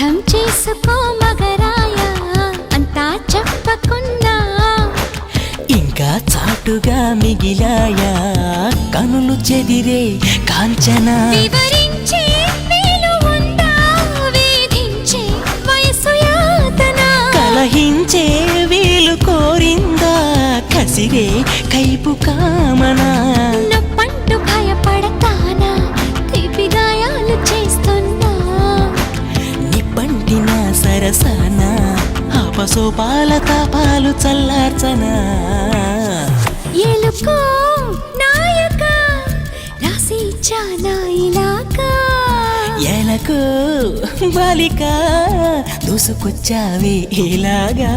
అర్థం చేసుకో మగరాయ అంతా చెప్పకున్నా ఇంకా చాటుగా మిగిలాయా కనులు చెదిరే కాంచన వివరించే వీలు ఉందా వేధించే వయసు యాతన కలహించే వీలు కోరిందా కసిరే కైపు కామనా నొప్పంటూ భయపడతానా తీపి గాయాలు చేస్తున్నా నిప్పంటిన సరసన ఆపసోపాల తాపాలు చల్లార్చనా ఎలుకో నాయక రాసి చానా ఇలాగా ఎలకు బాలిక దూసుకొచ్చావే ఇలాగా